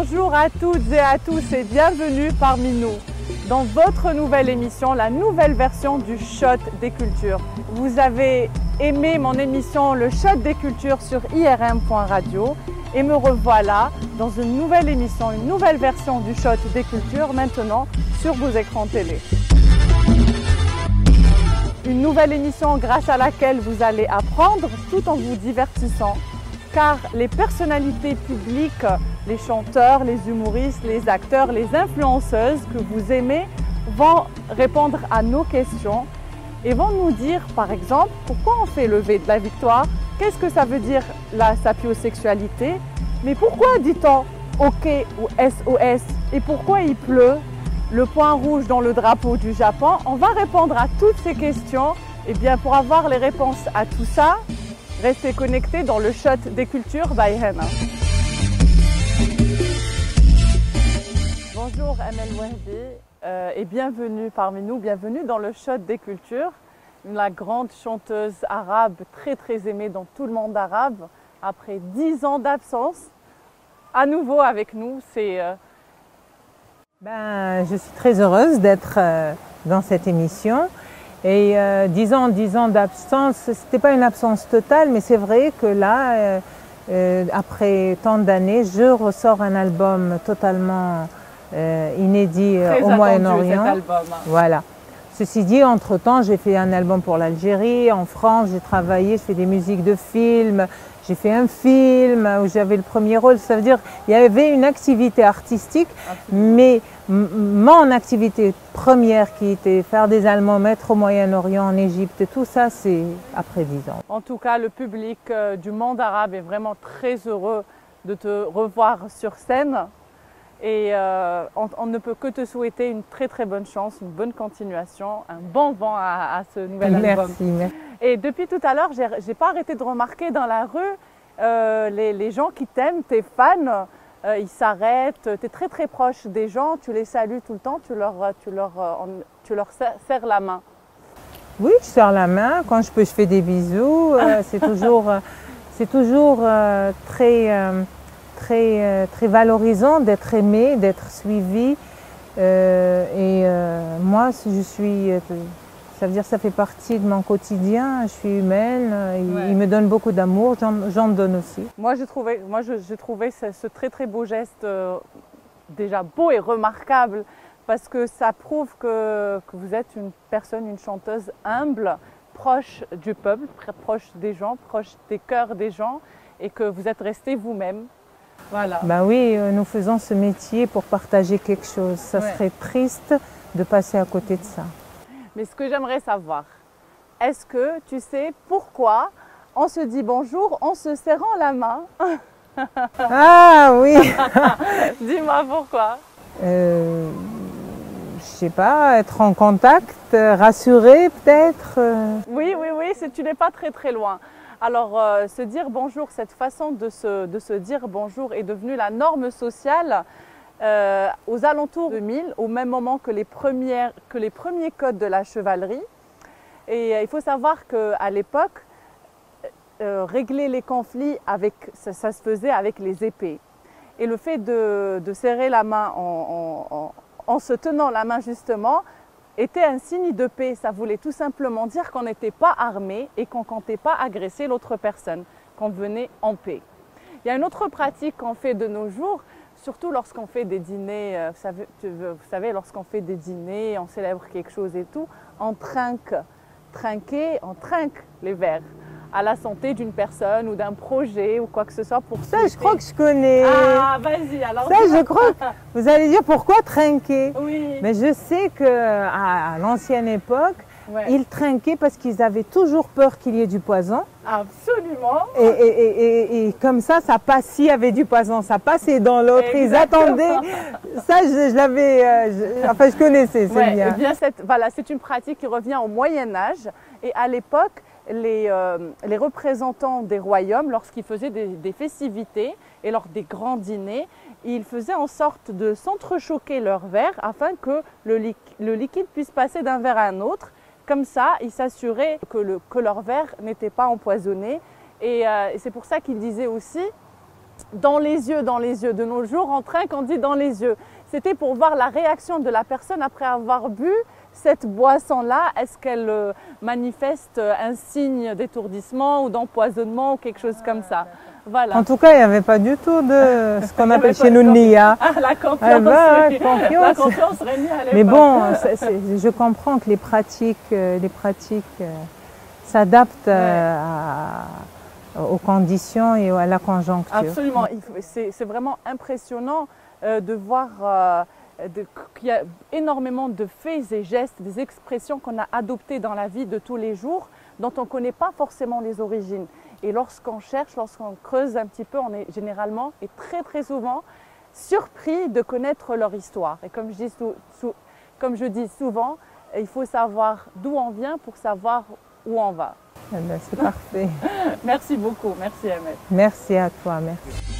Bonjour à toutes et à tous et bienvenue parmi nous dans votre nouvelle émission, la nouvelle version du Shot des Cultures. Vous avez aimé mon émission Le Shot des Cultures sur IRM.radio et me revoilà dans une nouvelle émission, une nouvelle version du Shot des Cultures maintenant sur vos écrans télé. Une nouvelle émission grâce à laquelle vous allez apprendre tout en vous divertissant. Car les personnalités publiques, les chanteurs, les humoristes, les acteurs, les influenceuses que vous aimez vont répondre à nos questions et vont nous dire par exemple pourquoi on fait le V de la victoire, qu'est-ce que ça veut dire la sapiosexualité, mais pourquoi dit-on OK ou SOS et pourquoi il pleut, le point rouge dans le drapeau du Japon. On va répondre à toutes ces questions et bien pour avoir les réponses à tout ça, restez connectés dans le Shot des Cultures by Henna. Bonjour Amel Wahbi et bienvenue parmi nous, bienvenue dans le Shot des Cultures, la grande chanteuse arabe très aimée dans tout le monde arabe. Après 10 ans d'absence, à nouveau avec nous, Je suis très heureuse d'être dans cette émission. Et 10 ans d'absence, ce n'était pas une absence totale, mais c'est vrai que là, après tant d'années, je ressors un album totalement inédit au Moyen-Orient. Voilà. Ceci dit, entre-temps, j'ai fait un album pour l'Algérie, en France, j'ai travaillé, je fais des musiques de films, j'ai fait un film où j'avais le premier rôle. Ça veut dire qu'il y avait une activité artistique, mais mon activité première qui était faire des albums, être au Moyen-Orient, en Égypte, tout ça, c'est après 10 ans. En tout cas, le public du monde arabe est vraiment très heureux de te revoir sur scène. Et on ne peut que te souhaiter une très bonne chance, une bonne continuation, un bon vent à ce nouvel album. Merci. Et depuis tout à l'heure, j'ai pas arrêté de remarquer dans la rue les gens qui t'aiment, tes fans, ils s'arrêtent, tu es très proche des gens, tu les salues tout le temps, tu leur serres la main. Oui, je serre la main, quand je peux je fais des bisous, c'est toujours très valorisant d'être aimé, d'être suivi. Moi, ça veut dire que ça fait partie de mon quotidien. Je suis humaine, il me donne beaucoup d'amour, j'en donne aussi. Moi, j'ai trouvé ce très beau geste déjà beau et remarquable parce que ça prouve que vous êtes une personne, une chanteuse humble, proche du peuple, proche des gens, proche des cœurs des gens et que vous êtes resté vous-même. Voilà. Oui, nous faisons ce métier pour partager quelque chose. Ça serait triste de passer à côté de ça. Mais ce que j'aimerais savoir, est-ce que tu sais pourquoi on se dit bonjour en se serrant la main? Ah oui. Dis-moi pourquoi. Je sais pas, être en contact, rassurer peut-être. Oui, tu n'es pas très loin. Alors, se dire bonjour, cette façon de se dire bonjour est devenue la norme sociale aux alentours de 2000, au même moment que les premiers codes de la chevalerie. Et il faut savoir qu'à l'époque, régler les conflits, ça se faisait avec les épées. Et le fait de serrer la main en se tenant la main justement, était un signe de paix. Ça voulait tout simplement dire qu'on n'était pas armé et qu'on ne comptait pas agresser l'autre personne, qu'on venait en paix. Il y a une autre pratique qu'on fait de nos jours, surtout lorsqu'on fait des dîners, vous savez, lorsqu'on fait des dîners, on célèbre quelque chose et tout, on trinque les verres à la santé d'une personne ou d'un projet ou quoi que ce soit pour ça. Je crois que je connais. Ah, vas-y, alors. Ça, je crois que vous allez dire pourquoi trinquer. Oui. Mais je sais qu'à l'ancienne époque, ils trinquaient parce qu'ils avaient toujours peur qu'il y ait du poison. Absolument. Et comme ça passe. S'il y avait du poison, ça passait dans l'autre. Ils attendaient. Ça, je l'avais. Je connaissais. C'est bien. Eh bien c'est une pratique qui revient au Moyen Âge. Et à l'époque, les représentants des royaumes, lorsqu'ils faisaient des festivités et lors des grands dîners, ils faisaient en sorte de s'entrechoquer leurs verres afin que le liquide puisse passer d'un verre à un autre. Comme ça, ils s'assuraient que leur verre n'était pas empoisonné. Et c'est pour ça qu'ils disaient aussi dans les yeux. De nos jours, en train qu'on dit dans les yeux. C'était pour voir la réaction de la personne après avoir bu cette boisson-là. Est-ce qu'elle manifeste un signe d'étourdissement ou d'empoisonnement ou quelque chose comme ça. Voilà. En tout cas, il n'y avait pas du tout de ce qu'on appelle chez nous le nia. Ah, la confiance, oui. La confiance régnait à l'époque. Mais bon, je comprends que les pratiques s'adaptent aux conditions et à la conjoncture. Absolument. C'est vraiment impressionnant de voir qu'il y a énormément de faits et gestes, des expressions qu'on a adoptées dans la vie de tous les jours, dont on ne connaît pas forcément les origines. Et lorsqu'on cherche, lorsqu'on creuse un petit peu, on est généralement et très souvent surpris de connaître leur histoire. Et comme je dis souvent, il faut savoir d'où on vient pour savoir où on va. C'est parfait. Merci beaucoup. Merci Ahmed. Merci à toi. Merci.